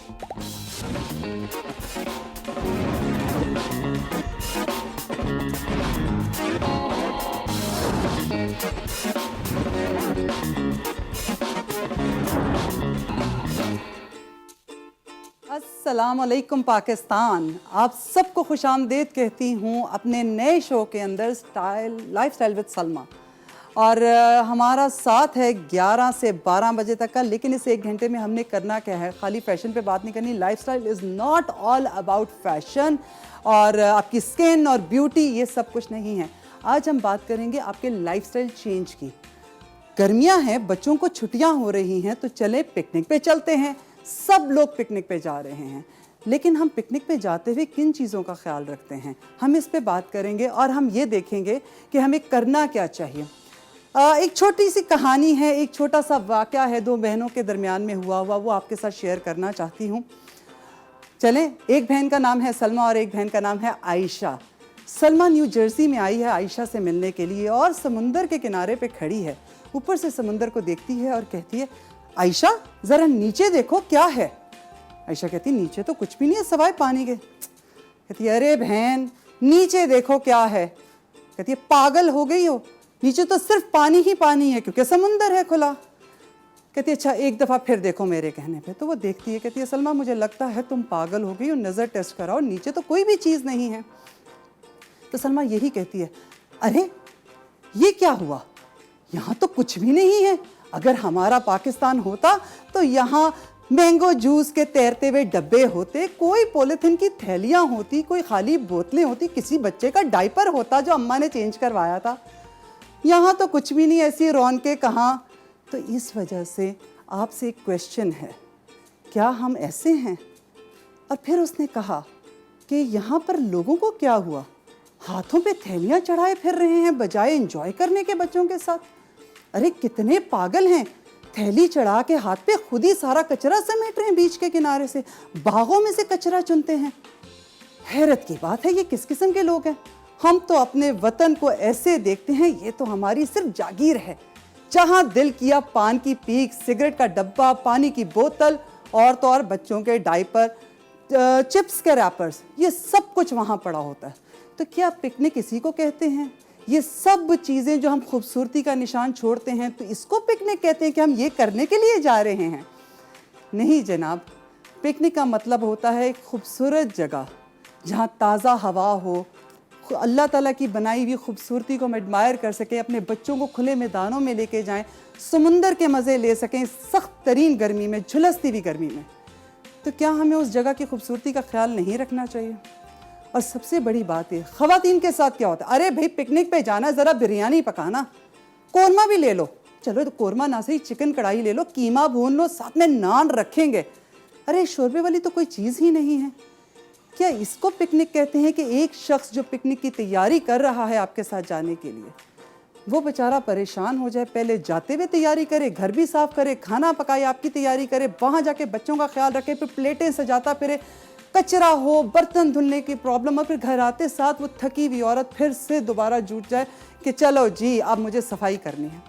अस्सलाम वालेकुम पाकिस्तान। आप सबको खुशामदीद कहती हूँ अपने नए शो के अंदर लाइफस्टाइल विद सलमा। और हमारा साथ है 11 से 12 बजे तक का। लेकिन इस 1 घंटे में हमने करना क्या है, खाली फैशन पे बात नहीं करनी। Lifestyle is not all about fashion और आपकी स्किन और ब्यूटी, ये सब कुछ नहीं है। आज हम बात करेंगे आपके लाइफस्टाइल चेंज की। गर्मियाँ हैं, बच्चों को छुट्टियाँ हो रही हैं, तो चले पिकनिक पे चलते हैं। सब लोग पिकनिक पे जा रहे हैं, लेकिन हम पिकनिक पे जाते हुए किन चीज़ों का ख्याल रखते हैं, हम इस पे बात करेंगे। और हम ये देखेंगे कि हमें करना क्या चाहिए। एक छोटी सी कहानी है, एक छोटा सा वाक़या है 2 बहनों के दरमियान में हुआ, वो आपके साथ शेयर करना चाहती हूँ। चलें, एक बहन का नाम है सलमा और एक बहन का नाम है आयशा। सलमा न्यू जर्सी में आई है आयशा से मिलने के लिए और समुंदर के किनारे पे खड़ी है। ऊपर से समुंदर को देखती है और कहती है, आयशा ज़रा नीचे देखो क्या है। आयशा कहती है, नीचे तो कुछ भी नहीं है सवाए पानी के। कहती है, अरे बहन नीचे देखो क्या है। कहती है, पागल हो गई हो, नीचे तो सिर्फ पानी ही पानी है क्योंकि समुंदर है खुला। कहती है, अच्छा एक दफ़ा फिर देखो मेरे कहने पे। तो वो देखती है, कहती है, सलमा मुझे लगता है तुम पागल हो गई हो, नज़र टेस्ट कराओ, नीचे तो कोई भी चीज़ नहीं है। तो सलमा यही कहती है, अरे ये क्या हुआ, यहाँ तो कुछ भी नहीं है। अगर हमारा पाकिस्तान होता तो यहाँ मैंगो जूस के तैरते हुए डब्बे होते, कोई पॉलीथिन की थैलियाँ होती, कोई खाली बोतलें होती, किसी बच्चे का डायपर होता जो अम्मा ने चेंज करवाया था। यहाँ तो कुछ भी नहीं, ऐसी रौनकें कहाँ। तो इस वजह से आपसे एक क्वेश्चन है, क्या हम ऐसे हैं? और फिर उसने कहा कि यहाँ पर लोगों को क्या हुआ, हाथों पे थैलियाँ चढ़ाए फिर रहे हैं बजाय एंजॉय करने के बच्चों के साथ। अरे कितने पागल हैं, थैली चढ़ा के हाथ पे खुद ही सारा कचरा समेट रहे हैं, बीच के किनारे से बागों में से कचरा चुनते हैं। हैरत की बात है, ये किस किस्म के लोग हैं। हम तो अपने वतन को ऐसे देखते हैं, ये तो हमारी सिर्फ जागीर है। जहाँ दिल किया पान की पीक, सिगरेट का डब्बा, पानी की बोतल और तो और बच्चों के डायपर, चिप्स के रैपर्स, ये सब कुछ वहाँ पड़ा होता है। तो क्या पिकनिक इसी को कहते हैं? ये सब चीज़ें जो हम खूबसूरती का निशान छोड़ते हैं, तो इसको पिकनिक कहते हैं कि हम ये करने के लिए जा रहे हैं? नहीं जनाब, पिकनिक का मतलब होता है एक खूबसूरत जगह जहाँ ताज़ा हवा हो, अल्लाह ताला की बनाई हुई खूबसूरती को हम एडमायर कर सकें, अपने बच्चों को खुले मैदानों में लेके जाएं, समुंदर के मज़े ले सकें सख्त तरीन गर्मी में, झुलसती हुई गर्मी में। तो क्या हमें उस जगह की खूबसूरती का ख्याल नहीं रखना चाहिए? और सबसे बड़ी बात है, ख़वातीन के साथ क्या होता है, अरे भाई पिकनिक पे जाना, ज़रा बिरयानी पकाना, कोरमा भी ले लो। चलो तो कोरमा ना सही, चिकन कढ़ाई ले लो, कीमा भून लो, साथ में नान रखेंगे। अरे शोरबे वाली तो कोई चीज़ ही नहीं है। क्या इसको पिकनिक कहते हैं कि एक शख्स जो पिकनिक की तैयारी कर रहा है आपके साथ जाने के लिए, वो बेचारा परेशान हो जाए, पहले जाते हुए तैयारी करे, घर भी साफ़ करे, खाना पकाए, आपकी तैयारी करे, वहाँ जाके बच्चों का ख्याल रखे, फिर प्लेटें सजाता फिरे, कचरा हो, बर्तन धुलने की प्रॉब्लम, और फिर घर आते साथ वो थकी हुई औरत फिर से दोबारा जुट जाए कि चलो जी अब मुझे सफाई करनी है।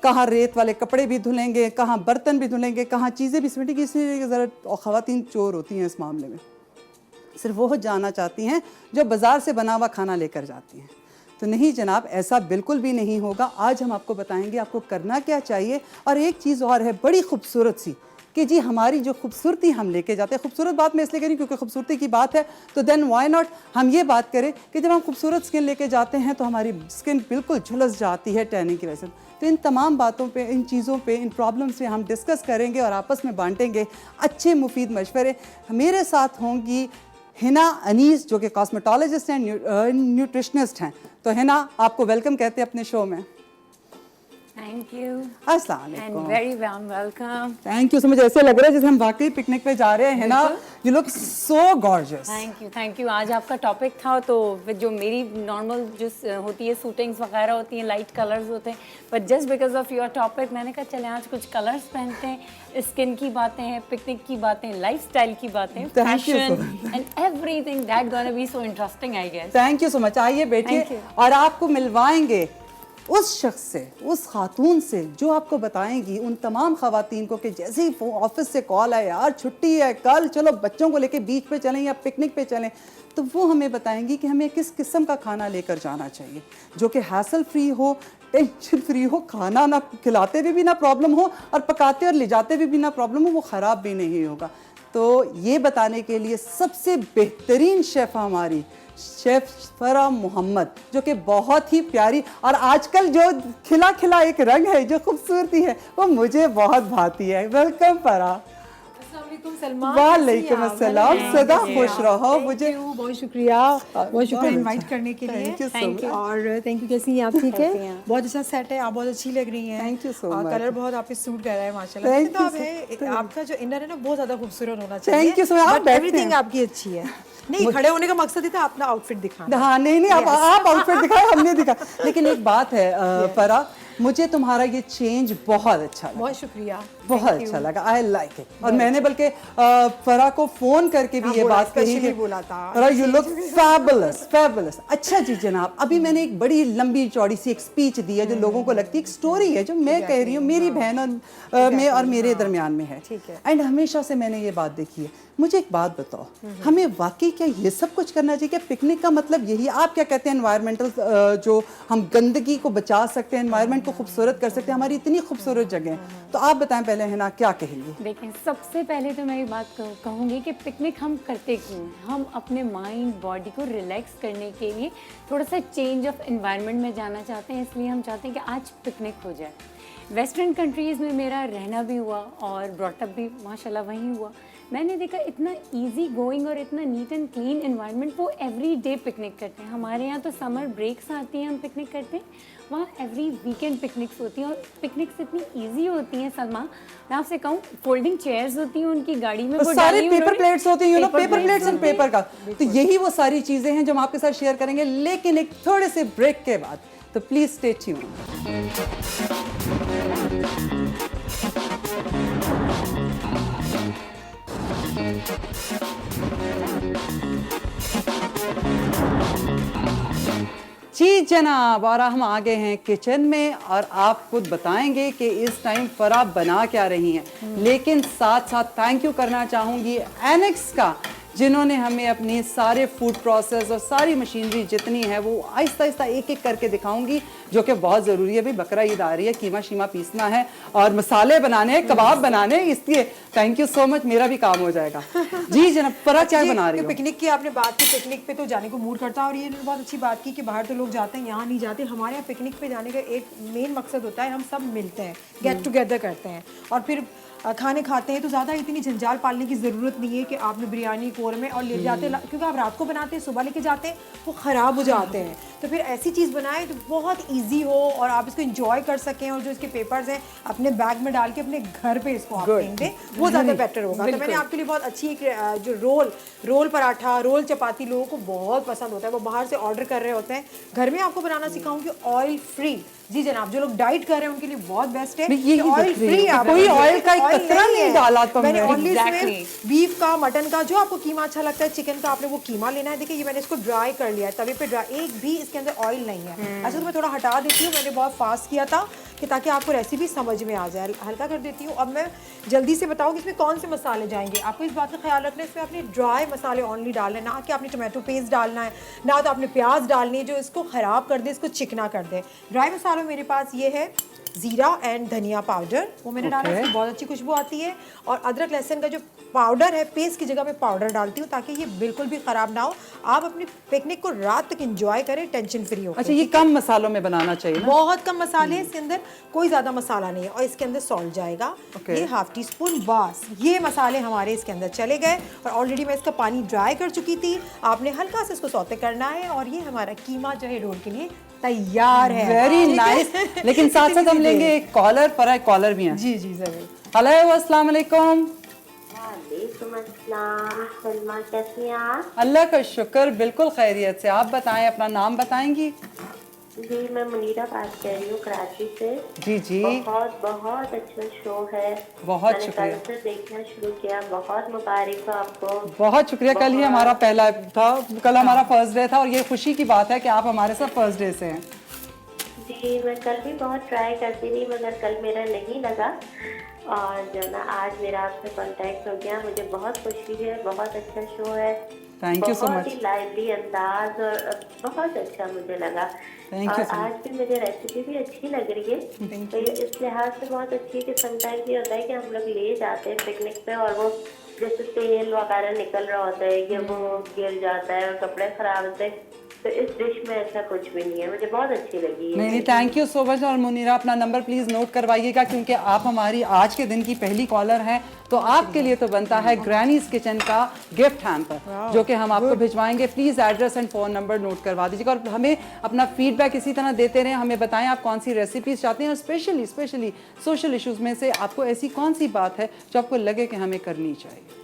कहाँ रेत वाले कपड़े भी धुलेंगे, कहाँ बर्तन भी धुलेंगे, कहाँ चीज़ें भी समेटेंगी। इसलिए ज़रा ख़वातीन चोर होती हैं इस मामले में, सिर्फ वो जाना चाहती हैं जो बाज़ार से बना हुआ खाना लेकर जाती हैं। तो नहीं जनाब, ऐसा बिल्कुल भी नहीं होगा। आज हम आपको बताएंगे आपको करना क्या चाहिए। और एक चीज़ और है बड़ी खूबसूरत सी, कि जी हमारी जो खूबसूरती हम लेके जाते हैं, खूबसूरत बात मैं इसलिए कह रही हूँ क्योंकि खूबसूरती की बात है, तो देन वाई नॉट हम ये बात करें कि जब हम खूबसूरत स्किन लेके जाते हैं तो हमारी स्किन बिल्कुल झुलस जाती है टैनिंग की वजह से। तो इन तमाम बातों पे, इन चीज़ों पे, इन प्रॉब्लम से हम डिस्कस करेंगे और आपस में बांटेंगे अच्छे मुफीद मशवरे। मेरे साथ होंगी हिना अनीस जो कि कॉस्मेटोलॉजिस्ट हैं, न्यूट्रिशनिस्ट हैं। तो हिना, आपको वेलकम कहते हैं अपने शो में। थैंक यू अस्सलाम वालेकुम and very warm welcome. Thank you so much. ऐसे लग रहा है जैसे हम वाकई पिकनिक पे जा रहे हैं ना। You look so gorgeous. Thank you. आज आपका टॉपिक था तो जो मेरी नॉर्मल जो होती है शूटिंग्स वगैरह होती हैं, लाइट कलर्स होते हैं, but just because of your topic मैंने कहा चले आज कुछ कलर्स पहनते हैं। स्किन की बातें हैं, पिकनिक की बातें, लाइफस्टाइल की बातें, fashion and everything that gonna be so interesting I guess. Thank you so much. आइए बैठिए और आपको मिलवाएंगे उस शख्स से, उस खातून से जो आपको बताएंगी उन तमाम खवातीन को कि जैसे ही ऑफिस से कॉल आए, यार छुट्टी है कल, चलो बच्चों को लेके बीच पे चलें या पिकनिक पे चलें, तो वो हमें बताएंगी कि हमें किस किस्म का खाना लेकर जाना चाहिए जो कि हैसल फ्री हो, टेंशन फ्री हो, खाना ना खिलाते हुए भी ना प्रॉब्लम हो और पकाते और ले जाते हुए भी ना प्रॉब्लम हो, वो ख़राब भी नहीं होगा। तो ये बताने के लिए सबसे बेहतरीन शेफ़ हमारी शेफ़ फरा मोहम्मद, जो कि बहुत ही प्यारी, और आजकल जो खिला खिला एक रंग है, जो खूबसूरती है, वो मुझे बहुत भाती है। वेलकम फरा। सलमा, वालेकुम अस्सलाम, सदा खुश रहो। मुझे बहुत शुक्रिया इनवाइट करने के लिए। थैंक यू और थैंक यू। कैसी हैं आप? ठीक है, बहुत अच्छा सेट है, आप बहुत अच्छी लग रही हैं। Thank you so much. Colour बहुत आप पे सूट कर रहा है माशाल्लाह। Thank तो you आप so- है, आपका जो इनर है ना बहुत ज्यादा खूबसूरत होना चाहिए। Thank you so much। आप But बैठते everything हैं। आपकी अच्छी है। नहीं, खड़े होने का मकसद ही था अपना आउटफिट दिखाना। हाँ, नहीं आप आउटफिट दिखाए, हमने दिखा। लेकिन एक बात है फरा, मुझे तुम्हारा ये चेंज बहुत अच्छा लगा। बहुत शुक्रिया, बहुत अच्छा लगा, आई लाइक इट। और मैंने बल्कि फरा को फोन करके भी ये बात कही कि बोला था, फरा यू लुक फैबुलस फैबुलस। अच्छा जी जनाब, अभी मैंने एक बड़ी लंबी चौड़ी सी एक स्पीच दी है जो लोगों को लगती है एक स्टोरी है, जो मैं कह रही हूँ मेरी बहन और मैं और मेरे दरमियान में है। एंड हमेशा से मैंने ये बात देखी है। मुझे एक बात बताओ, हमें वाकई क्या ये सब कुछ करना चाहिए? क्या पिकनिक का मतलब यही? आप क्या कहते हैं एनवायरमेंटल, जो हम गंदगी को बचा सकते हैं, एनवायरमेंट को खूबसूरत कर सकते हैं, हमारी इतनी खूबसूरत जगह है, तो आप बताएं पहले है ना, क्या कहेंगे? देखें, सबसे पहले तो मैं ये बात कहूँगी कि पिकनिक हम करते क्यों हैं? हम अपने माइंड बॉडी को रिलैक्स करने के लिए थोड़ा सा चेंज ऑफ एनवायरनमेंट में जाना चाहते हैं, इसलिए हम चाहते हैं कि आज पिकनिक हो जाए। वेस्टर्न कंट्रीज़ में मेरा रहना भी हुआ और ब्रॉटअप भी माशाल्लाह वहीं हुआ। मैंने देखा इतना इजी गोइंग और इतना नीट एंड क्लीन एनवायरनमेंट, वो एवरी डे पिकनिक करते हैं। हमारे यहाँ तो समर ब्रेक्स आती हैं, हम पिकनिक करते हैं, वहाँ एवरी वीकेंड पिकनिक्स होती हैं। और पिकनिक्स इतनी इजी होती हैं सलमा, मैं आपसे कहूँ, फोल्डिंग चेयर्स होती हैं उनकी गाड़ी में, वो सारे डाली पेपर उन्होंने, प्लेट्स होती हैं, पेपर प्लेट्स एंड होते हैं। पेपर का। तो यही वो सारी चीजें हैं जो हम आपके साथ शेयर करेंगे, लेकिन एक थोड़े से ब्रेक के बाद। तो प्लीज स्टे ट्यून्ड। जी जनाब, और हम आ गए हैं किचन में और आप खुद बताएंगे कि इस टाइम फरा बना क्या रही हैं। लेकिन साथ साथ थैंक यू करना चाहूँगी एनेक्स का, जिन्होंने हमें अपनी सारे फूड प्रोसेस और सारी मशीनरी जितनी है वो आहिस्ता आहिस्ता एक एक करके दिखाऊंगी, जो कि बहुत ज़रूरी है। भाई बकरा ईद आ रही है, कीमा शीमा पीसना है और मसाले बनाने हैं, कबाब बनाने हैं, इसलिए थैंक यू सो मच, मेरा भी काम हो जाएगा। जी जनाब, फरा क्या बना रही हो? पिकनिक की आपने बात की, पिकनिक पे तो जाने को मूड करता है, और ये बहुत अच्छी बात की कि बाहर तो लोग जाते हैं, यहाँ नहीं जाते। हमारे यहाँ पिकनिक पे जाने का एक मेन मकसद होता है, हम सब मिलते हैं, गेट टुगेदर करते हैं और फिर खाने खाते हैं। तो ज़्यादा इतनी जंजाल पालने की ज़रूरत नहीं है कि आपने बिरयानी कोरमे और ले जाते, क्योंकि आप रात को बनाते हैं, सुबह लेके जाते हैं, वो ख़राब हो जाते हैं। तो फिर ऐसी चीज़ बनाएं जो बहुत इजी हो और आप इसको एंजॉय कर सकें, और जो इसके पेपर्स हैं अपने बैग में डाल के अपने घर पे इसको आप फेंक दें, वो ज़्यादा बेटर होगा। तो मैंने आपके लिए बहुत अच्छी एक जो रोल पराठा, रोल चपाती लोगों को बहुत पसंद होता है, वो बाहर से ऑर्डर कर रहे होते हैं। घर में आपको बनाना सिखाऊंगी ऑयल फ्री। जी जनाब, जो लोग डाइट कर रहे हैं उनके लिए बहुत बेस्ट है। ऑयल फ्री, कोई ऑयल का एक कतरा नहीं डाला मैंने ओनली इसमें बीफ का, मटन का, जो आपको कीमा अच्छा लगता है, चिकन का, आपने वो कीमा लेना है। देखिए ये मैंने इसको ड्राई कर लिया है तवे पे, ड्राई, एक भी इसके अंदर ऑयल नहीं है। अच्छा, तो मैं थोड़ा हटा देती हूँ, मैंने बहुत फास्ट किया था कि ताकि आपको रेसिपी समझ में आ जाए, हल्का कर देती हूँ। अब मैं जल्दी से बताऊँ कि इसमें कौन से मसाले जाएंगे। आपको इस बात का ख्याल रखना है, इसमें आपने ड्राई मसाले ओनली डालना है, ना कि आपने टमाटो पेस्ट डालना है, ना तो आपने प्याज डालनी है जो इसको ख़राब कर दे, इसको चिकना कर दे। ड्राई मसालों मेरे पास ये है ज़ीरा एंड धनिया पाउडर, वो मैंने डाला, इसकी बहुत अच्छी खुशबू आती है। और अदरक लहसुन का जो पाउडर है, पेस्ट की जगह मैं पाउडर डालती हूँ ताकि ये बिल्कुल भी ख़राब ना हो। आप अपनी पिकनिक को रात तक एंजॉय करें टेंशन फ्री हो। अच्छा, ये कम मसालों में बनाना चाहिए ना? बहुत कम मसाले हैं इसके अंदर, कोई ज़्यादा मसाला नहीं है। और इसके अंदर सॉल्ट जाएगा, ये हाफ टी स्पून, बस ये मसाले हमारे इसके अंदर चले गए। और ऑलरेडी मैं इसका पानी ड्राई कर चुकी थी, आपने हल्का से इसको सौते करना है। और ये हमारा कीमा जो है रोल के लिए तैयार है। Very nice. लेकिन साथ साथ हम लेंगे एक कॉलर, पर एक कॉलर भी है। जी जी जरूर। हेलो, अस्सलाम वालेकुम। वालेकुम अस्सलाम। सलमा, कैसी हैं आप? अल्लाह का शुक्र, बिल्कुल खैरियत से। आप बताएं, अपना नाम बताएंगी? जी, मैं मुनीरा बात कर रही हूँ कराची से। जी जी, बहुत बहुत अच्छा शो है, बहुत मैंने शुक्रिया। कल से देखना शुरू किया। बहुत मुबारक हो आपको। बहुत शुक्रिया। कल ही हमारा पहला था, कल हमारा फर्स्ट डे था और ये खुशी की बात है कि आप हमारे साथ फर्स्ट डे से हैं। जी, मैं कल भी बहुत ट्राई करती रही मगर कल मेरा नहीं लगा, और जो ना आज मेरा आपसे कांटेक्ट हो गया, मुझे बहुत खुशी है। बहुत अच्छा शो है, Thank you so बहुत much. ही लाइवली अंदाज, और बहुत अच्छा मुझे लगा। Thank और you so आज भी मुझे रेसिपी भी अच्छी लग रही है, तो ये इस लिहाज से बहुत अच्छी है कि समटाइम्स ये होता है कि हम लोग ले जाते हैं पिकनिक पे और वो जैसे तेल वगैरह निकल रहा होता है कि वो गिर जाता है और कपड़े खराब होते हैं, तो इस डिश में ऐसा कुछ भी नहीं है। मुझे बहुत अच्छी लगी है। नहीं, थैंक यू सो मच। और मुनीरा, अपना नंबर प्लीज नोट करवाइएगा, क्योंकि आप हमारी आज के दिन की पहली कॉलर हैं, तो आपके लिए तो बनता है ग्रैनीज किचन का गिफ्ट हैम्पर, जो कि हम आपको भिजवाएंगे। Please address and phone number note करवा दीजिएगा और हमें अपना फीडबैक इसी तरह देते रहें। हमें बताएं आप कौन सी रेसिपीज चाहते हैं, और स्पेशली सोशल इश्यूज में से आपको ऐसी कौन सी बात है जो आपको लगे कि हमें करनी चाहिए।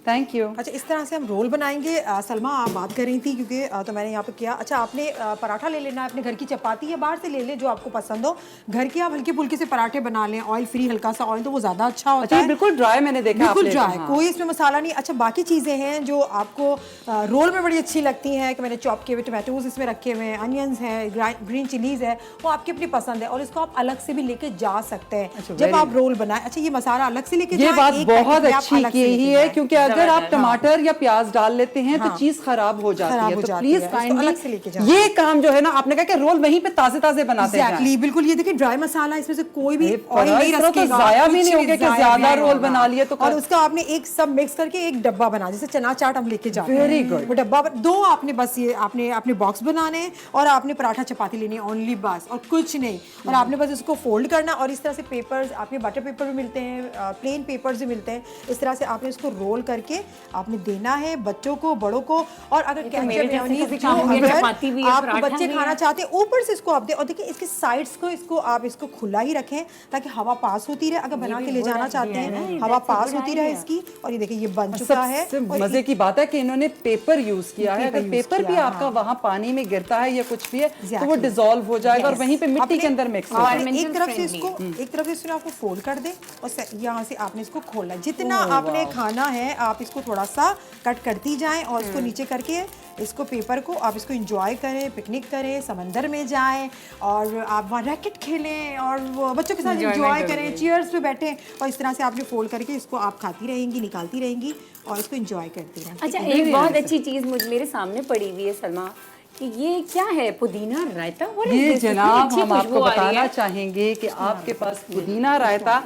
Thank you. अच्छा, इस तरह से हम रोल बनाएंगे। सलमा, आप बात कर रही थी क्योंकि तो मैंने यहाँ पे किया। अच्छा, आपने पराठा ले लेना है, अपने घर की चपाती या बाहर से ले लें जो आपको पसंद हो। घर के आप हल्के फुल्के से पराठे बना लें, ऑयल फ्री, हल्का सा ऑयल, तो वो ज़्यादा अच्छा होता है। बिल्कुल ड्राई, मैंने देखा बिल्कुल ड्राई, कोई इसमें मसाला नहीं। अच्छा, बाकी चीज़ें हैं जो आपको रोल में बड़ी अच्छी लगती हैं कि मैंने चॉप किए हुए टमाटोज इसमें रखे हुए हैं, अनियंस हैं, ग्रीन चिलीज़ है, वो आपकी अपनी पसंद है और इसको आप अलग से भी लेके जा सकते हैं जब आप रोल बनाए। अच्छा, ये मसाला अलग से लेके ये बात बहुत अच्छी की ही है, क्योंकि अगर आप टमाटर या प्याज डाल लेते हैं तो चीज खराब हो जाती है। तो प्लीज काइंडली ये काम जो है ना, आपने कहा कि रोल वहीं पे ताजे ताजे बनाते हैं। एग्जैक्टली, बिल्कुल। ये देखिए, ड्राई मसाला, इसमें से कोई भी ऑयल नहीं तो रखेगा, जाया भी नहीं होगा कि ज्यादा रोल बना लिए तो। और उसका आपने एक सब मिक्स करके एक डब्बा बना, जैसे चना चाट हम लेके जाते हैं, वेरी गुड। वो डब्बा दो आपने, बस ये आपने अपने बॉक्स बनाने हैं और आपने पराठा चपाती लेनी है ओनली, बस, और कुछ नहीं। और आपने बस इसको फोल्ड करना और इस तरह से पेपर्स, आपने बटर पेपर भी मिलते हैं, प्लेन पेपर्स भी मिलते हैं, इस तरह से आपने इसको रोल करके आपने देना है बच्चों को, बड़ों को। और अगर केचप मेयोनीज जो अगर आप बच्चे खाना चाहते हैं, ऊपर से इसको आप दे। और देखिए, इसके साइड्स को आप इसको खुला ही रखें ताकि हवा पास होती रहे। अगर बना के ले जाना चाहते हैं, हवा पास होती रहे इसकी। और ये देखिए, ये बन चुका है। मजे की बात है कि इन्होंने पेपर यूज किया है। अगर पेपर भी आपका वहाँ पानी में गिरता है या कुछ भी है तो वो डिसॉल्व हो जाएगा और वहीं पे मिट्टी के अंदर मिक्स हो जाएगा। एक तरफ से इसको आपको फोल्ड कर दे और यहाँ से आपने इसको खोलना है। जितना आपने खाना है आप इसको थोड़ा सा कट करती जाएं और इसको नीचे करके इसको पेपर को आप इसको एंजॉय करें, पिकनिक करें, समंदर में जाएं और आप वहाँ रैकेट खेलें और वो बच्चों के साथ एंजॉय करें, चेयर्स पे बैठें और इस तरह से आपने फोल्ड करके इसको आप खाती रहेंगी, निकालती रहेंगी और इसको एंजॉय करती रहेंगी। अच्छा, एक बहुत अच्छी चीज़ मेरे सामने पड़ी हुई है सलमा, कि ये क्या है, पुदीना रायता? ये जनाब, हम आपको बताना चाहेंगे कि आपके पास पुदीना रायता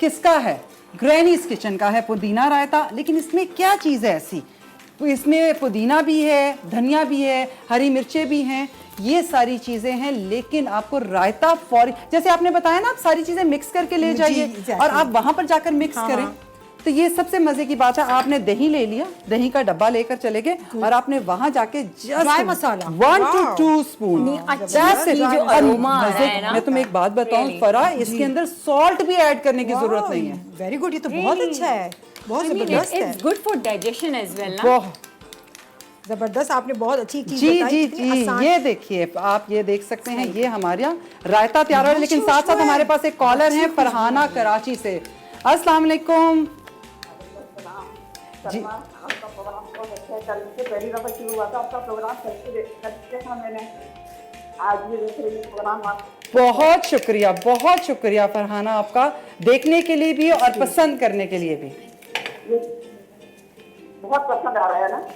किसका है? ग्रैनीज किचन का है पुदीना रायता। लेकिन इसमें क्या चीज़ है ऐसी? इसमें पुदीना भी है, धनिया भी है, हरी मिर्चें भी हैं, ये सारी चीजें हैं। लेकिन आपको रायता फौरी, जैसे आपने बताया ना, आप सारी चीजें मिक्स करके ले जाइए और आप वहां पर जाकर मिक्स करें। तो ये सबसे मजे की बात है। आपने दही ले लिया, दही का डब्बा लेकर चले गए और आपने वहां जाके जस्ट मसाला 1 to 2 स्पून, जो अरोमा आ रहा है ना। मैं तुम्हें एक बात बताऊं फरा, इसके अंदर सॉल्ट भी ऐड करने की जरूरत नहीं है। वेरी गुड, ये तो बहुत अच्छा है, बहुत जबरदस्त है। It's good for digestion as well ना। जबरदस्त, आपने बहुत अच्छी चीज जी बताई। जी जी, ये देखिए, आप ये देख सकते हैं, ये हमारा रायता तैयार है। लेकिन साथ साथ हमारे पास एक कॉलर है फरहाना कराची से। अस्सलाम वालेकुम जी। आपका प्रोग्राम बहुत अच्छा है। कल से पहली दफा शुरू हुआ था आपका प्रोग्राम, करके था मैंने, आज भी देख रही हूँ प्रोग्राम आप। बहुत शुक्रिया फरहाना, आपका देखने के लिए भी और पसंद करने के लिए भी। बहुत पसंद आ रहा है ना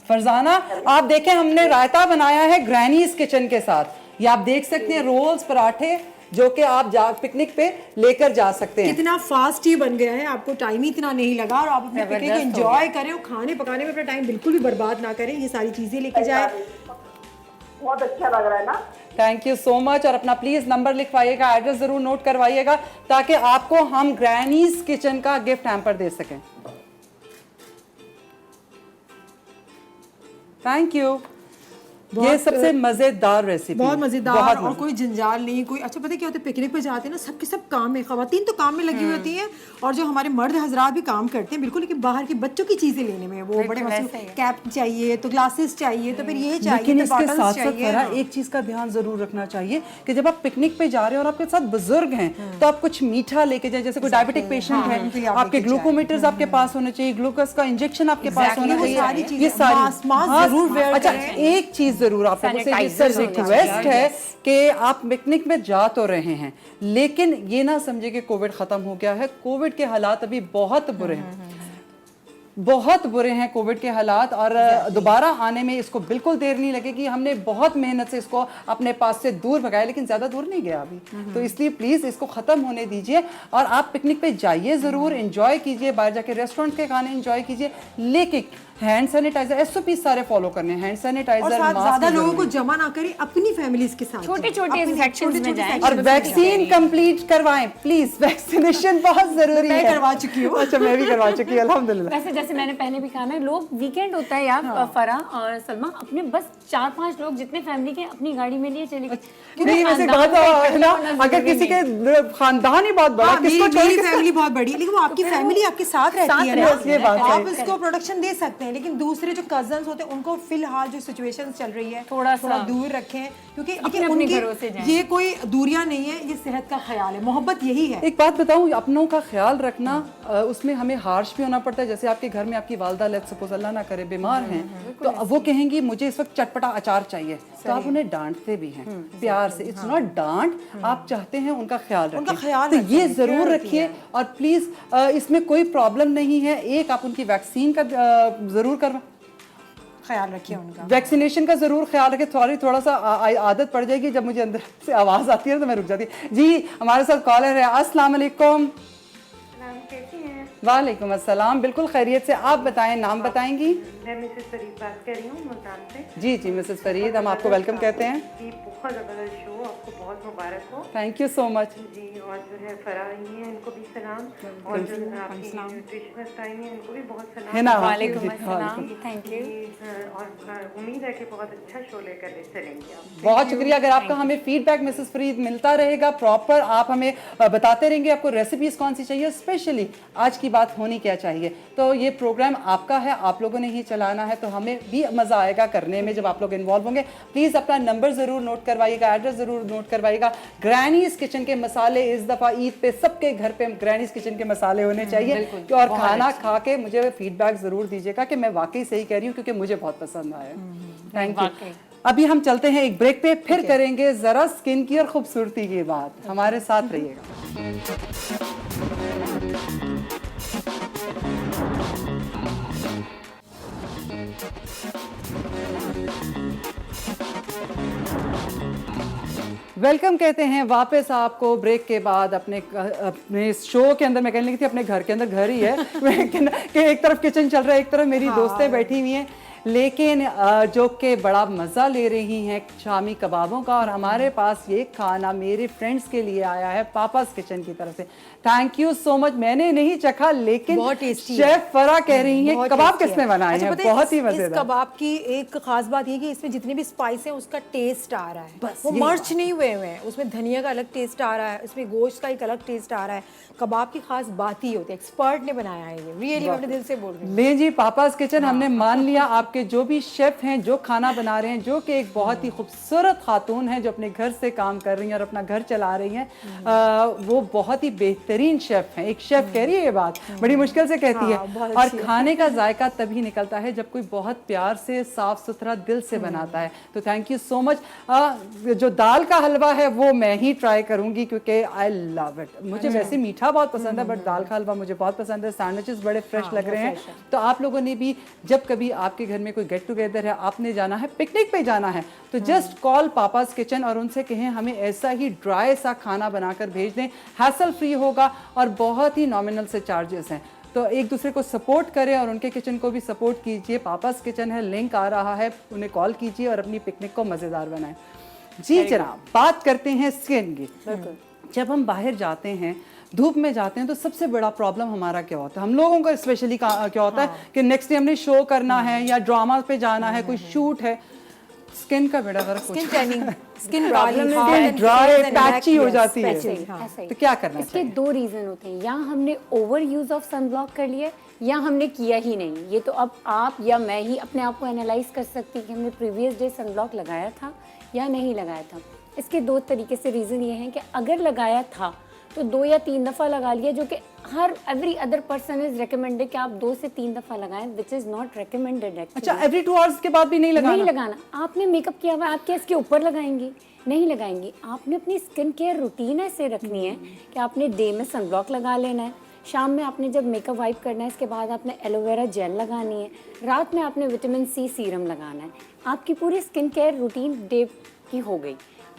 फरजाना। आप देखें, हमने रायता बनाया है ग्रैनीज किचन के साथ। ये आप देख सकते हैं, रोल्स, पराठे जो कि आप पिकनिक पे लेकर जा सकते हैं। कितना फास्ट ही बन गया है, आपको टाइम ही इतना नहीं लगा और आप अपने पिकनिक एंजॉय करें और खाने पकाने में अपना टाइम बिल्कुल भी बर्बाद ना करें। ये सारी चीजें लेके जाए, बहुत अच्छा लग रहा है ना। Thank you so much. और अपना प्लीज नंबर लिखवाइएगा, एड्रेस जरूर नोट करवाइएगा ताकि आपको हम ग्रैनीज किचन का गिफ्ट हैम्पर दे सकें। Thank you. ये सबसे मजेदार रेसिपी, बहुत मजेदार और कोई जंजाल नहीं, कोई। अच्छा, पता है क्या होता है, पिकनिक पे जाते हैं ना, सबके सब काम में, खवातीन तो काम में लगी हुई होती हैं और जो हमारे मर्द हजरात भी काम करते हैं बिल्कुल, लेकिन बाहर की बच्चों की चीजें लेने में वो बड़े कैप चाहिए, तो ग्लासेस चाहिए, तो फिर ये चाहिए, लेकिन तो इसके बॉटल्स साथ साथ एक चीज का ध्यान जरूर रखना चाहिए कि जब आप पिकनिक पे जा रहे हैं और आपके साथ बुजुर्ग हैं तो आप कुछ मीठा लेके जाए। जैसे कोई डायबिटिक पेशेंट है, आपके ग्लूकोमीटर्स आपके पास होने चाहिए, ग्लूकोज का इंजेक्शन आपके पास होना चाहिए। ये सारी। अच्छा, एक चीज जरूर आप लोगों से ये Sanitizers होने रिक्वेस्ट है कि आप पिकनिक में जा तो रहे हैं, लेकिन ये ना समझे कि कोविड खत्म हो गया है। कोविड के हालात अभी बहुत बुरे हैं, बहुत बुरे हैं कोविड के हालात, और दोबारा आने में इसको बिल्कुल देर नहीं लगेगी। हमने बहुत मेहनत से इसको अपने पास से दूर भगाया, लेकिन ज़्यादा दूर नहीं गया अभी। तो इसलिए प्लीज़ इसको ख़त्म होने दीजिए और आप पिकनिक पे जाइए ज़रूर, एंजॉय कीजिए, बाहर जाके रेस्टोरेंट के खाने एंजॉय कीजिए, लेकिन हैंड सैनिटाइजर SOP सारे फॉलो करने हैं। हैंड सैनिटाइजर, और साथ मास्क ज्यादा की लोगों को जरूरत जमा ना करें, अपनी फैमिलीज के साथ छोटे-छोटे अपने sections में जाएं। और वैक्सीन कंप्लीट करवाएं प्लीज, वैक्सीनेशन बहुत जरूरी है। मैं करवा चुकी हूँ। अच्छा, मैं भी करवा चुकी हूँ अल्हम्दुलिल्लाह। वैसे जैसे मैंने पहले भी कहा ना, लोग वीकेंड होता है यार फरा और सलमा, अपने बस 4-5 लोग जितने फैमिली के अपनी गाड़ी में लिए चले गए। नहीं, वैसे बात है ना, अगर किसी के खानदान ही बहुत बड़ा हाँ, है, किसको मेरी छोड़ के फैमिली बहुत बड़ी है, लेकिन वो आपकी फैमिली आपके साथ रहती है रहती है, ये बात ना, है। आप इसको प्रोटेक्शन दे सकते हैं, लेकिन दूसरे जो कजन्स होते हैं उनको फिलहाल जो सिचुएशन चल रही है थोड़ा दूर रखें, क्योंकि अपने देखिए अपने घरों से उनकी जाएं। ये कोई दूरियां नहीं है, ये सेहत का ख्याल है, मोहब्बत यही है। एक बात बताऊं, अपनों का ख्याल रखना, उसमें हमें हार्श भी होना पड़ता है। जैसे आपके घर में आपकी वालदा लेट्स सपोज अल्लाह ना करे बीमार हैं, तो अब वो कहेंगी मुझे इस वक्त चटपटा अचार चाहिए, तो आप उन्हें डांटते भी हैं प्यार से। इट्स नॉट डांट, आप चाहते हैं उनका ख्याल उनका रखें, ख्याल तो रखें, ये care जरूर रखिए। रखिए। और प्लीज इसमें कोई प्रॉब्लम नहीं है। एक आप उनकी वैक्सीन का जरूर करवा, ख्याल रखिए उनका। वैक्सीनेशन का जरूर ख्याल रखें। थोड़ा सा आदत पड़ जाएगी, जब मुझे अंदर से आवाज आती है तो मैं रुक जाती हूँ। जी, हमारे साथ कॉलर है। अस्सलाम वालेकुम। कैसी हैं? वालेकुम अस्सलाम, बिल्कुल खैरियत से। आप बताएं, नाम बताएंगी? मैं मिसेस फरीद बात कर रही हूँ मुल्तान से। जी जी मिसेस फरीद, हम आपको वेलकम कहते हैं। जी, बहुत ज़बरदस्त शो, आपको बहुत मुबारक हो। Thank you so much. जी, और जो है फरा आई हैं, इनको भी सलाम, और जो आपकी न्यूट्रिशनिस्ट आई हैं, इनको भी बहुत सलाम। है ना? वालेकुम जी, अस्सलाम, थैंक यू। और उम्मीद है कि बहुत अच्छा शो लेकर चलेंगे आप। बहुत शुक्रिया। अगर आपका हमें फीडबैक मिसेस फरीद मिलता रहेगा प्रॉपर, आप हमें बताते रहेंगे आपको रेसिपीज कौन सी चाहिए, स्पेशली आज की बात होनी क्या चाहिए, तो ये प्रोग्राम आपका है, आप लोगों ने ही चलाना है, तो हमें भी मजा आएगा करने में जब आप लोग इन्वॉल्व होंगे। प्लीज अपना नंबर जरूर नोट करवाइएगा, एड्रेस जरूर नोट करवाइएगा। ग्रैनीज किचन के मसाले इस दफा ईद पे सबके घर पे ग्रैनीज किचन के मसाले होने चाहिए, और खाना खा के मुझे फीडबैक जरूर दीजिएगा कि मैं वाकई सही कह रही हूँ, क्योंकि मुझे बहुत पसंद आया। Thank you. अभी हम चलते हैं एक ब्रेक पे, फिर करेंगे जरा स्किन की और खूबसूरती की बात। हमारे साथ रहिएगा। वेलकम कहते हैं वापस आपको ब्रेक के बाद अपने शो के अंदर। मैं कहने लगी थी अपने घर के अंदर, घर ही है कि एक तरफ किचन चल रहा है, एक तरफ मेरी दोस्तें बैठी हुई हैं, लेकिन जो कि बड़ा मज़ा ले रही हैं शामी कबाबों का। और हमारे पास ये खाना मेरे फ्रेंड्स के लिए आया है पापास किचन की तरफ से। Thank you so much. मैंने नहीं चखा, लेकिन बहुत टेस्टी शेफ फरा कह रही हैं बहुत कबाब टेस्टी किसने है। बनाए अच्छा, हैं, पता है, बहुत ही इस मजेदार। कबाब की एक खास बात ये कि इसमें जितने भी स्पाइस हैं उसका टेस्ट आ रहा है, बस वो यही मर्च नहीं हुए हुए हैं। उसमें धनिया का अलग टेस्ट आ रहा है, उसमें गोश्त का एक अलग टेस्ट आ रहा है। कबाब की खास बात ही होती है, एक्सपर्ट ने बनाया है ये, रियली मैं अपने दिल से बोल रही हूँ। ले जी, पापास किचन हमने मान लिया। आपके जो भी शेफ हैं जो खाना बना रहे हैं, जो कि एक बहुत ही खूबसूरत खातून है जो अपने घर से काम कर रही हैं और अपना घर चला रही हैं, वो बहुत ही बेहतरीन शेफ हैं। एक शेफ कह रही है ये बात, बड़ी मुश्किल से कहती है। और खाने का जायका तभी निकलता है जब कोई बहुत प्यार से साफ सुथरा दिल से बनाता है। तो थैंक यू सो मच। जो दाल का हलवा है वो मैं ही ट्राई करूंगी, क्योंकि आई लव इट। मुझे वैसे मीठा बहुत पसंद है, बट दाल का हलवा मुझे बहुत पसंद है। सैंडविचेस बड़े फ्रेश लग रहे हैं। तो आप लोगों ने भी, जब कभी आपके घर में कोई गेट टुगेदर है, आपने जाना है, पिकनिक पे जाना है, तो जस्ट कॉल पापास किचन और उनसे कहें हमें ऐसा ही ड्राई सा खाना बनाकर भेज दें। हैसल फ्री होगा और बहुत ही नॉमिनल से चार्जेस हैं। तो एक दूसरे को सपोर्ट करें और उनके किचन को भी सपोर्ट कीजिए। पापास किचन है, लिंक आ रहा है, उन्हें कॉल कीजिए और अपनी पिकनिक को मज़ेदार बनाएं। जी जनाब, बात करते हैं स्किन की। जब हम बाहर जाते हैं, धूप में जाते हैं, तो सबसे बड़ा प्रॉब्लम हमारा क्या होता है, हम लोगों का स्पेशली क्या होता है कि नेक्स्ट डे हमने शो करना है या ड्रामा पे जाना है, कोई शूट है, स्किन का बेड़ा गर्क skin tanning, skin dry patchy हो जाती है, ऐसा ही। तो क्या करना इसके चाहिए? दो रीजन होते हैं, या हमने ओवर यूज ऑफ सनब्लॉक कर लिया या हमने किया ही नहीं। ये तो अब आप या मैं ही अपने आप को एनालाइज कर सकती कि हमने प्रीवियस डे सनब्लॉक लगाया था या नहीं लगाया था। इसके दो तरीके से रीज़न ये हैं कि अगर लगाया था तो 2 या 3 दफ़ा लगा लिया, जो कि हर every other person is recommended कि आप 2 से 3 दफ़ा लगाएं, which is not recommended actually. अच्छा, एवरी 2 आवर्स के बाद भी नहीं लगाना? नहीं लगाना। आपने मेकअप किया हुआ, आप क्या इसके ऊपर लगाएंगी? नहीं लगाएंगी। आपने अपनी स्किन केयर रूटीन ऐसे रखनी है कि आपने डे में सनब्लॉक लगा लेना है, शाम में आपने जब मेकअप वाइप करना है इसके बाद आपने एलोवेरा जेल लगानी है, रात में आपने विटामिन सी सीरम लगाना है। आपकी पूरी स्किन केयर रूटीन डे की हो गई।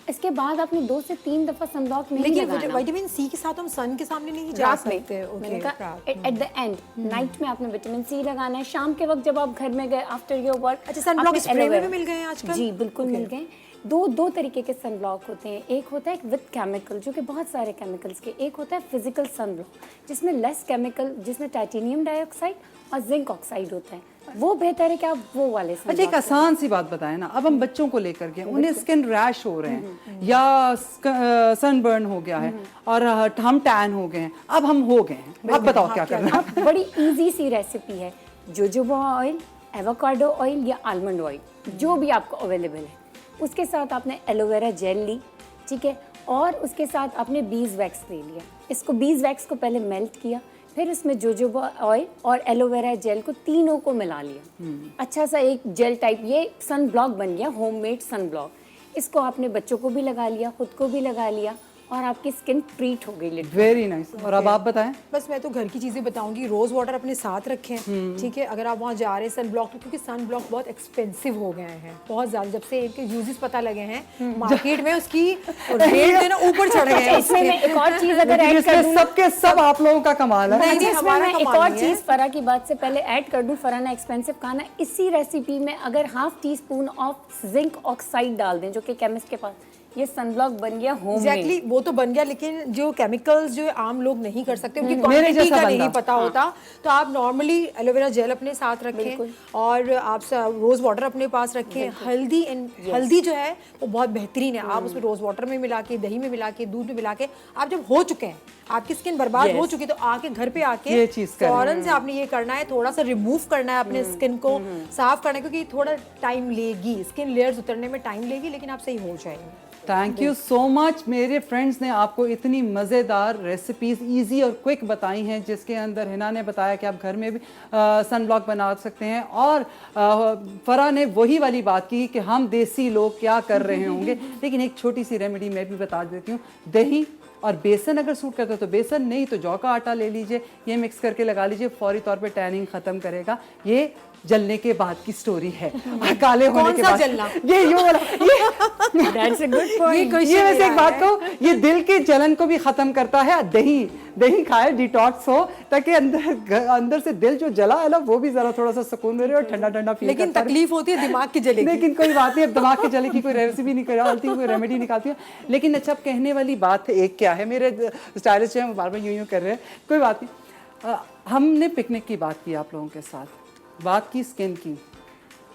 इसके बाद आपने 2 से 3 दफ़ा सनब्लॉक नहीं लगाना। लेकिन विटामिन सी के साथ हम सन के सामने नहीं जा सकते। मैंने कहा एट द एंड नाइट में आपने विटामिन सी लगाना है। शाम के वक्त जब आप घर में गए आफ्टर योर वर्क, अच्छा, सनब्लॉक स्प्रे में भी मिल गए हैं आजकल? जी बिल्कुल मिल गए। दो तरीके के सनब्लॉक होते हैं। एक होता है विद केमिकल, जो कि बहुत सारे केमिकल्स के। एक होता है फिजिकल सनब्लॉक जिसमें लेस केमिकल, जिसमें टाइटेनियम डाइऑक्साइड और जिंक ऑक्साइड होता है। वो बेहतर है कि आप वो वाले सनब्लॉक। अच्छा, एक आसान सी बात बताएं ना, अब हम बच्चों को लेकर के उन्हें स्किन रैश हो रहे हैं या सनबर्न हो गया है और हम टैन हो गए हैं, अब हम हो गए हैं, अब बताओ क्या करना है? बड़ी इजी सी रेसिपी है। जोजोबा ऑयल, एवोकाडो ऑयल या आलमंड ऑयल, जो भी आपको अवेलेबल है, उसके साथ आपने एलोवेरा जेल ली, ठीक है, और उसके साथ आपने बीज वैक्स ले लिया। इसको बीज वैक्स को पहले मेल्ट किया, फिर उसमें जोजोबा ऑयल और एलोवेरा जेल को तीनों को मिला लिया। अच्छा सा एक जेल टाइप, ये सन ब्लॉक बन गया, होममेड सन ब्लॉक। इसको आपने बच्चों को भी लगा लिया, खुद को भी लगा लिया और आपकी स्किन ट्रीट हो गई। Very nice. और अब आप बताएं। बस मैं तो घर की चीज़ें बताऊंगी। रोज वाटर अपने साथ रखें, ठीक है, अगर आप वहाँ जा रहे हैं सन ब्लॉक, क्योंकि सन ब्लॉक बहुत एक्सपेंसिव हो गए हैं, बहुत ज़्यादा। जब से इनके यूजेस पता लगे हैं मार्केट में, उसकी रेट जो है ना ऊपर चढ़ गए हैं। इसमें मैं एक और चीज़ अगर ऐड कर दूं, सबके सब आप लोगों का कमाल है। नहीं, हमारा मैं एक कमाल और नहीं है। चीज़ फरा की बात से पहले ऐड कर दूं। फरा ने एक्सपेंसिव कहा ना, इसी रेसिपी में अगर half tea spoon of zinc oxide डाल दें, जो कि केमिस्ट के पास, ये सनब्लॉक बन गया होममेड। एग्जैक्टली, वो तो बन गया, लेकिन जो केमिकल्स जो आम लोग नहीं कर सकते, उनकी मेरे क्वांटिटी जैसा का बंदा। नहीं पता होता, तो आप नॉर्मली एलोवेरा जेल अपने साथ रखें और आप रोज वाटर अपने पास रखें। हल्दी जो है वो बहुत बेहतरीन है। आप उसमें रोज वाटर में मिला के, दही में मिला के, दूध में मिला के, आप जब हो चुके हैं, आपकी स्किन बर्बाद हो चुकी है, तो आके घर पे आके ये चीज़ करें। फौरन से आपने ये करना है, थोड़ा सा रिमूव करना है अपने स्किन को, साफ करना है, क्योंकि थोड़ा टाइम लेगी, स्किन लेयर्स उतरने में टाइम लेगी, लेकिन आप सही हो जाएंगे। Thank you so much. मेरे फ्रेंड्स ने आपको इतनी मज़ेदार रेसिपीज़ इजी और क्विक बताई हैं, जिसके अंदर हिना ने बताया कि आप घर में भी सन ब्लॉक बना सकते हैं, और फरा ने वही वाली बात की कि हम देसी लोग क्या कर रहे होंगे। लेकिन एक छोटी सी रेमेडी मैं भी बता देती हूँ। दही और बेसन अगर सूट करता है तो बेसन, नहीं तो जौ का आटा ले लीजिए, ये मिक्स करके लगा लीजिए, फौरी तौर पे टैनिंग ख़त्म करेगा। ये जलने के बाद की स्टोरी है, काले होने के बाद जलना? ये That's a good point. ये वैसे एक बात को, ये दिल के जलन को भी खत्म करता है। दही खाए, डिटॉक्स हो, ताकि अंदर से दिल जो जला है ना, वो भी जरा थोड़ा सा सुकून में रहे और ठंडा ठंडा फील। लेकिन तकलीफ होती है दिमाग की जले की। लेकिन कोई बात नहीं, अब दिमाग के जले की कोई रेसिपी निकालती हूँ, कोई रेमेडी निकालती हूँ। लेकिन अच्छा, अब कहने वाली बात एक क्या है, मेरे स्टाइलिस्ट हैं, बार बार यूं कर रहे हैं, कोई बात नहीं। हमने पिकनिक की बात की आप लोगों के साथ, बात की स्किन की,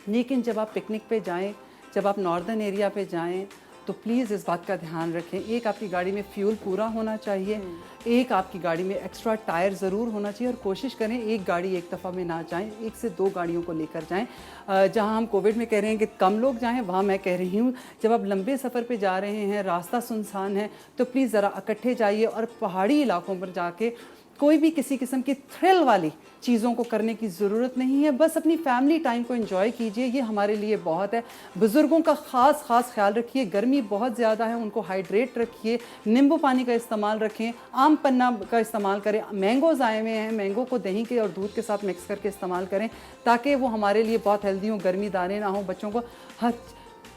लेकिन जब आप पिकनिक पे जाएं, जब आप नॉर्दर्न एरिया पे जाएं, तो प्लीज़ इस बात का ध्यान रखें, एक आपकी गाड़ी में फ्यूल पूरा होना चाहिए, एक आपकी गाड़ी में एक्स्ट्रा टायर ज़रूर होना चाहिए, और कोशिश करें एक गाड़ी एक दफ़ा में ना जाएं, 1 से 2 गाड़ियों को लेकर जाएं। जहां हम कोविड में कह रहे हैं कि कम लोग जाएं, वहाँ मैं कह रही हूँ जब आप लंबे सफ़र पे जा रहे हैं, रास्ता सुनसान है, तो प्लीज़ ज़रा इकट्ठे जाइए, और पहाड़ी इलाकों पर जाके कोई भी किसी किस्म की थ्रिल वाली चीज़ों को करने की ज़रूरत नहीं है। बस अपनी फैमिली टाइम को एंजॉय कीजिए, ये हमारे लिए बहुत है। बुज़ुर्गों का ख़ास ख्याल रखिए, गर्मी बहुत ज़्यादा है, उनको हाइड्रेट रखिए, नींबू पानी का इस्तेमाल रखें, आम पन्ना का इस्तेमाल करें, मैंगोज़ आए हुए हैं, मैंगो को दही के और दूध के साथ मिक्स करके इस्तेमाल करें, ताकि वो हमारे लिए बहुत हेल्दी हो, गर्मी दाने ना हो। बच्चों को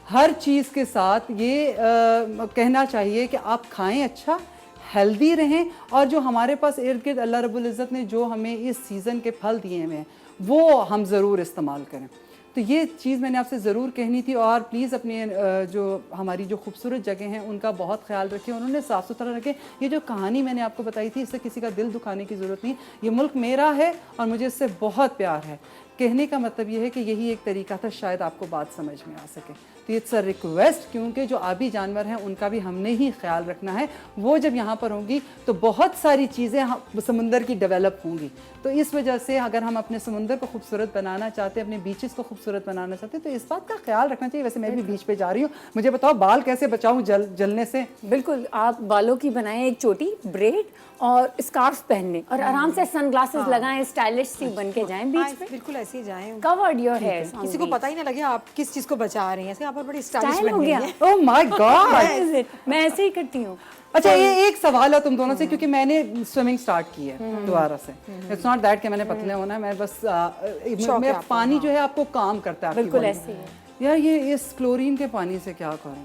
हर चीज़ के साथ ये कहना चाहिए कि आप खाएँ अच्छा, हेल्दी रहें, और जो हमारे पास इर्द गिर्द अल्लाह रब्बुल इज़्ज़त ने जो हमें इस सीज़न के फल दिए हुए हैं, वो हम ज़रूर इस्तेमाल करें। तो ये चीज़ मैंने आपसे ज़रूर कहनी थी। और प्लीज़ अपने जो हमारी जो खूबसूरत जगह हैं उनका बहुत ख्याल रखें, उन्होंने साफ़ सुथरा रखें। ये जो कहानी मैंने आपको बताई थी, इससे किसी का दिल दुखाने की ज़रूरत नहीं। ये मुल्क मेरा है और मुझे इससे बहुत प्यार है, कहने का मतलब ये है कि यही एक तरीका था शायद आपको बात समझ में आ सके। तो इट्स अ रिक्वेस्ट, क्योंकि जो आबी जानवर हैं उनका भी हमने ही ख्याल रखना है। वो जब यहाँ पर होंगी तो बहुत सारी चीज़ें समुंदर की डेवलप होंगी। तो इस वजह से अगर हम अपने समुंदर को खूबसूरत बनाना चाहते हैं, अपने बीचेस को खूबसूरत बनाना चाहते हैं, तो इस बात का ख्याल रखना चाहिए। वैसे मैं भी बीच पे जा रही हूँ, मुझे बताओ बाल कैसे बचाऊँ जलने से? बिल्कुल, आप बालों की बनाएं एक चोटी, ब्रेड और स्कार्फ पहन लें और आराम से सनग्लासेस लगाएं, स्टाइलिश सी बन के जाएं बीच में, बिल्कुल ऐसे ही जाएं, कवर्ड योर हेयर, किसी को पता ही ना लगे आप किस चीज को बचा रही हैं। ऐसे आप बड़ी स्टाइलिश स्टाइल हो बन गया। गई हैं। ओह माय गॉड, मैं ऐसे ही करती हूँ। अच्छा ये एक सवाल है तुम दोनों से, क्योंकि मैंने स्विमिंग स्टार्ट की है दोबारा से। इट्स नॉट दैट कि मैंने पतले होना है, मैं बस मैं पानी जो है आपको काम करता है। बिल्कुल ऐसे ही है। यार ये इस क्लोरीन के पानी से क्या करूं?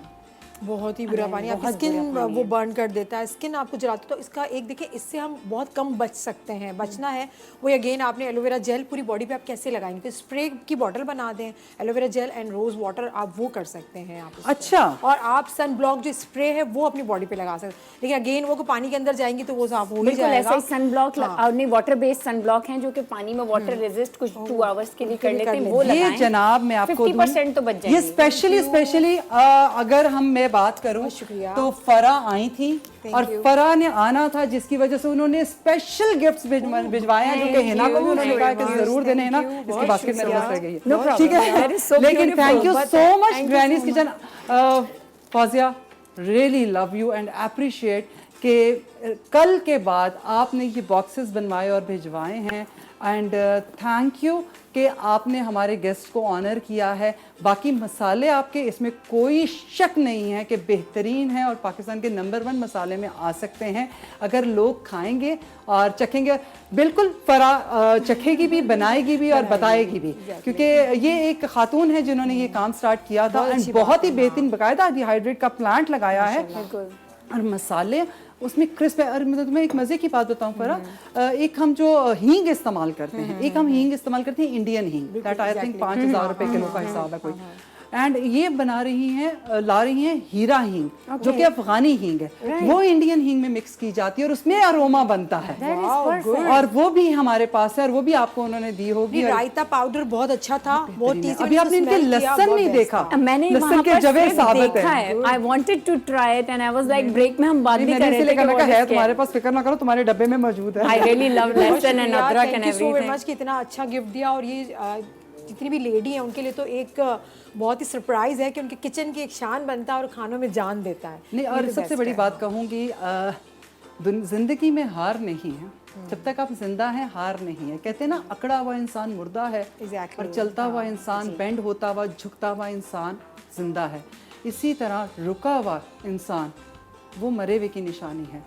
बहुत ही बुरा पानी, आपकी स्किन वो बर्न कर देता है, स्किन आपको जलाता है। तो इसका एक देखिए, इससे हम बहुत कम बच सकते हैं। बचना है वो अगेन आपने एलोवेरा जेल पूरी बॉडी पे आप कैसे लगाएंगे, तो स्प्रे की बॉटल बना दें, aloe vera gel and rose water आप वो कर सकते हैं आप। अच्छा, और आप सन ब्लॉक जो स्प्रे है वो अपनी बॉडी पे लगा सकते हैं, लेकिन अगेन वो पानी के अंदर जाएंगी तो वो साफ हो ही बिल्कुल जाएगा। ऐसा ही सन ब्लॉक नहीं, वाटर बेस्ड सन ब्लॉक हैं जो कि पानी में वाटर रेजिस्ट कुछ 2 आवर्स के लिए कर लेते हैं, वो ये लगाएं। जनाब मैं आपको 50% तो बच ये जाएंगे। स्पेशली अगर मैं बात करूं तो फरा आई थी और फरा ने आना था, जिसकी वजह से उन्होंने स्पेशल गिफ्ट्स भिजवाए हैं, जो कि हिना को भी उन्होंने कहा कि जरूर देने हैं ना। इसकी बास्केट मेरे पास रह गई है, ठीक है, लेकिन thank you so much grannies kitchen. Fauzia, really love you and appreciate कि कल के बाद आपने ये बॉक्सेस बनवाए और भिजवाए हैं, एंड थैंक यू कि आपने हमारे गेस्ट को ऑनर किया है। बाकी मसाले आपके, इसमें कोई शक नहीं है कि बेहतरीन हैं और पाकिस्तान के नंबर 1 मसाले में आ सकते हैं अगर लोग खाएंगे और चखेंगे। बिल्कुल फरा चखेगी भी, बनाएगी भी और बताएगी भी, क्योंकि ये एक खातून है जिन्होंने ये काम स्टार्ट किया था एंड बहुत ही बेहतरीन बाकायदा डिहाइड्रेट का प्लांट लगाया है और मसाले उसमें क्रिस्प है। और मैं तुम्हें एक मज़े की बात बताऊं फरा, एक हम जो हींग इस्तेमाल करते हैं, एक हम हींग इस्तेमाल करते हैं इंडियन हींग, दैट आई थिंक 5000 रुपए किलो का हिसाब है कोई, एंड ये बना रही हैं, ला रही हैं हीरा हींग, जो कि अफगानी हींग है, वो इंडियन हींग में मिक्स की जाती है और उसमें अरोमा बनता है, और वो भी हमारे पास है और वो भी आपको उन्होंने दी होगी। रायता पाउडर बहुत अच्छा था, बहुत टेस्टी। अभी आपने इनके लहसुन नहीं देखा, मैंने लहसुन के जवे साबित है। I wanted to try it and I was like break में हम बात भी कर रहे थे कि है तुम्हारे पास, फिक्र ना करो, तुम्हारे डब्बे में मौजूद है। आई रियली लव लहसुन एंड अदरक एंड एवरीथिंग। मच कि इतना अच्छा गिफ्ट दिया, और ये जितनी भी लेडी है उनके लिए तो एक बहुत ही सरप्राइज है कि उनके किचन की एक शान बनता है और खानों में जान देता है। नहीं, और सबसे बड़ी बात कहूँगी, जिंदगी में हार नहीं है, जब तक आप जिंदा हैं हार नहीं है। कहते हैं ना, अकड़ा हुआ इंसान मुर्दा है और चलता हुआ इंसान, बेंड होता हुआ झुकता हुआ इंसान जिंदा है। इसी तरह रुका हुआ इंसान वो मरे हुए की निशानी है,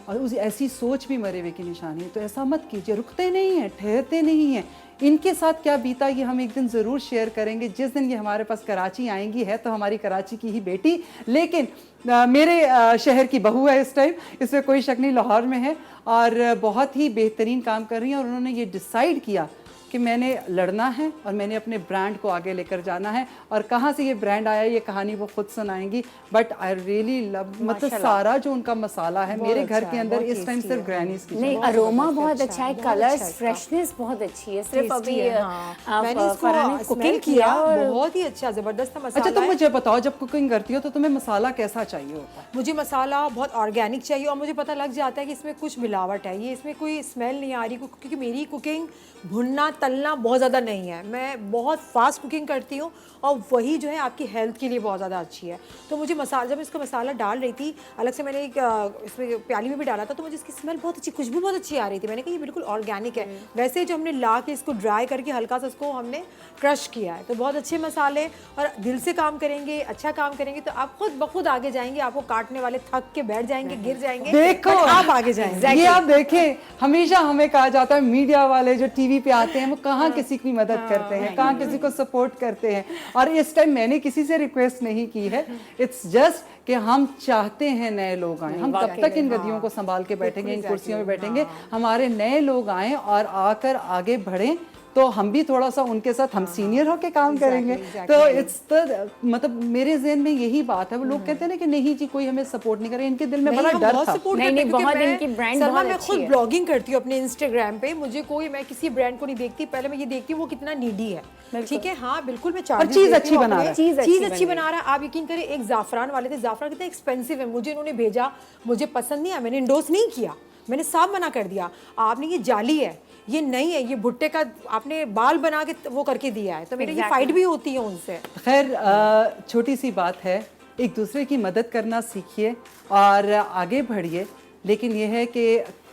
और उस ऐसी सोच भी मरे हुए की निशानी है। तो ऐसा मत कीजिए, रुकते नहीं हैं, ठहरते नहीं हैं। इनके साथ क्या बीता ये हम एक दिन ज़रूर शेयर करेंगे। जिस दिन ये हमारे पास कराची आएंगी, है तो हमारी कराची की ही बेटी, लेकिन मेरे शहर की बहू है इस टाइम, इसमें कोई शक नहीं, लाहौर में है और बहुत ही बेहतरीन काम कर रही हैं। और उन्होंने ये डिसाइड किया कि मैंने लड़ना है और मैंने अपने ब्रांड को आगे लेकर जाना है। और कहाँ से ये ब्रांड आया ये कहानी वो खुद सुनाएंगी, बट आई रियली लव, मतलब सारा जो उनका मसाला है मेरे घर के अंदर इस टाइम सिर्फ ग्रैनीज की नहीं, अरोमा बहुत अच्छा है, कलर्स, फ्रेशनेस बहुत अच्छी है। सिर्फ अभी मैंने इसको कुकिंग किया और बहुत ही अच्छा जबरदस्त मसाला। अच्छा, तुम मुझे बताओ, जब कुकिंग करती हो तो तुम्हें मसाला कैसा चाहिए होता है? मुझे मसाला बहुत ऑर्गेनिक चाहिए और मुझे पता लग जाता है कि इसमें कुछ मिलावट है, ये इसमें कोई स्मेल नहीं आ रही, क्योंकि मेरी कुकिंग भुनना तलना बहुत ज़्यादा नहीं है। मैं बहुत फास्ट कुकिंग करती हूँ और वही जो है आपकी हेल्थ के लिए बहुत ज़्यादा अच्छी है। तो मुझे मसाला, जब इसका मसाला डाल रही थी, अलग से मैंने एक इसमें प्याली में भी डाला था, तो मुझे इसकी स्मेल बहुत अच्छी, खुशबू बहुत अच्छी आ रही थी। मैंने कहा ये बिल्कुल ऑर्गेनिक है। वैसे जो हमने ला के इसको ड्राई करके हल्का सा इसको हमने क्रश किया है, तो बहुत अच्छे मसाले, और दिल से काम करेंगे, अच्छा काम करेंगे तो आप खुद ब खुद आगे जाएंगे। आपको काटने वाले थक के बैठ जाएंगे, गिर जाएंगे, देखो आप आगे जाएंगे। ये आप देखें, हमेशा हमें कहा जाता है मीडिया वाले जो टीवी पे आते हैं वो कहाँ किसी की मदद करते हैं, कहाँ किसी को सपोर्ट करते हैं। और इस टाइम मैंने किसी से रिक्वेस्ट नहीं की है, इट्स जस्ट कि हम चाहते हैं नए लोग आए। हम कब तक इन गद्दियों को संभाल के बैठेंगे, इन कुर्सियों में बैठेंगे? हमारे नए लोग आए और आकर आगे बढ़ें, तो हम भी थोड़ा सा उनके साथ हम सीनियर होके काम करेंगे। तो इट्स द मतलब मेरे ज़हन में यही बात है। वो लोग कहते हैं ना कि नहीं जी कोई हमें सपोर्ट नहीं करे, इनके दिल में बड़ा डर था। नहीं, बहुत इनकी ब्रांड बहुत मैं अच्छी खुद है। ब्लॉगिंग करती हूँ अपने इंस्टाग्राम पे, मुझे कोई, मैं किसी ब्रांड को नहीं देखती, पहले मैं ये देखती हूँ वो कितना नीडी है। ठीक है, हाँ बिल्कुल मैं चार्ज चीज़ अच्छी बना रहा है। चीज़ अच्छी बना रहा है। आप यकीन करें, एक ज़ाफ़रान वाले थे, ज़ाफ़रान कितना एक्सपेंसिव है, मुझे इन्होंने भेजा, मुझे पसंद नहीं आया, मैंने इंडोर्स नहीं किया, मैंने साफ मना कर दिया, आपने ये जाली है, ये नहीं है, ये भुट्टे का आपने बाल बना के वो करके दिया है, तो मेरी ये फाइट भी होती है उनसे। खैर छोटी सी बात है, एक दूसरे की मदद करना सीखिए और आगे बढ़िए। लेकिन ये है कि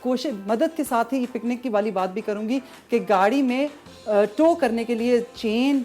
कोशिश मदद के साथ ही पिकनिक की वाली बात भी करूँगी कि गाड़ी में टो करने के लिए चेन,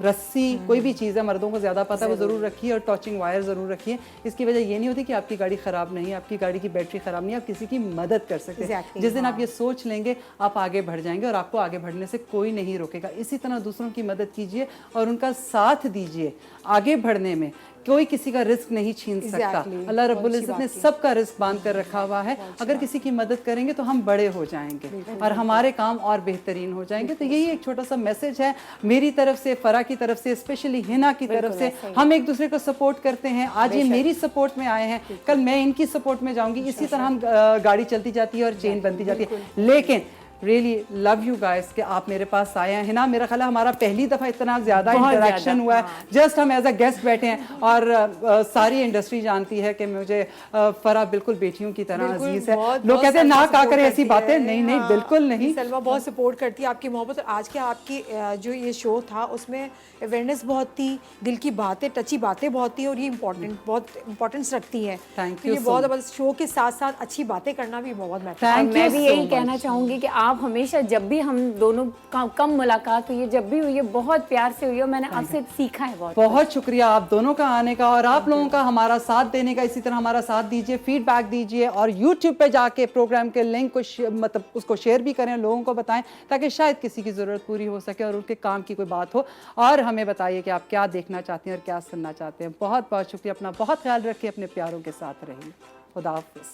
रस्सी, कोई भी चीज़ है, मर्दों को ज़्यादा पता है, वो ज़रूर रखिए और टॉचिंग वायर ज़रूर रखिए। इसकी वजह ये नहीं होती कि आपकी गाड़ी ख़राब नहीं है, आपकी गाड़ी की बैटरी ख़राब नहीं है, आप किसी की मदद कर सकते हैं। जिस दिन आप ये सोच लेंगे आप आगे बढ़ जाएंगे और आपको आगे बढ़ने से कोई नहीं रोकेगा। इसी तरह दूसरों की मदद कीजिए और उनका साथ दीजिए आगे बढ़ने में। कोई किसी का रिस्क नहीं छीन सकता। अल्लाह रब्बुल इज़्ज़त ने सबका रिस्क बांध कर रखा हुआ है। अगर किसी की मदद करेंगे तो हम बड़े हो जाएंगे और हमारे काम और बेहतरीन हो जाएंगे। तो यही एक छोटा सा मैसेज है मेरी तरफ से, फरा की तरफ से, स्पेशली हिना की तरफ से। हम एक दूसरे को सपोर्ट करते हैं। आज ये मेरी सपोर्ट में आए हैं, कल मैं इनकी सपोर्ट में जाऊंगी। इसी तरह हम गाड़ी चलती जाती है और चेन बनती जाती है। लेकिन रियली लव यू गाइस कि आप मेरे पास आए हैं। हिना, मेरा ख्याल है हमारा पहली दफ़ा इतना ज़्यादा इंटरेक्शन हुआ है। जस्ट हम एज अ गेस्ट बैठे हैं और सारी इंडस्ट्री जानती है कि मुझे फरा बिल्कुल बेटियों की तरह अजीज है। लोग कहते हैं ना का करे ऐसी बातें, नहीं नहीं बिल्कुल नहीं। सलमा बहुत सपोर्ट करती है, आपकी मोहब्बत। और आज के आपकी जो ये शो था उसमें अवेयरनेस बहुत थी, दिल की बातें, टची बातें बहुत थी और ये बहुत इंपॉर्टेंस रखती है। Thank you. ये बहुत अब शो के साथ साथ अच्छी बातें करना भी बहुत मैटर है। मैं भी यही कहना चाहूँगी कि आप हमेशा, जब भी हम दोनों का कम मुलाकात हुई है, जब भी हुई है, बहुत प्यार से हुई है। मैंने आपसे सीखा है बहुत। बहुत शुक्रिया आप दोनों का आने का और आप लोगों का हमारा साथ देने का। इसी तरह हमारा साथ दीजिए, फीडबैक दीजिए और YouTube पे जाके प्रोग्राम के लिंक को मतलब उसको शेयर भी करें, लोगों को बताएं ताकि शायद किसी की ज़रूरत पूरी हो सके और उनके काम की कोई बात हो। और हमें बताइए कि आप क्या देखना चाहते हैं और क्या सुनना चाहते हैं। बहुत बहुत शुक्रिया। अपना बहुत ख्याल रखिए, अपने प्यारों के साथ रहिए। खुदा हाफ़िज़।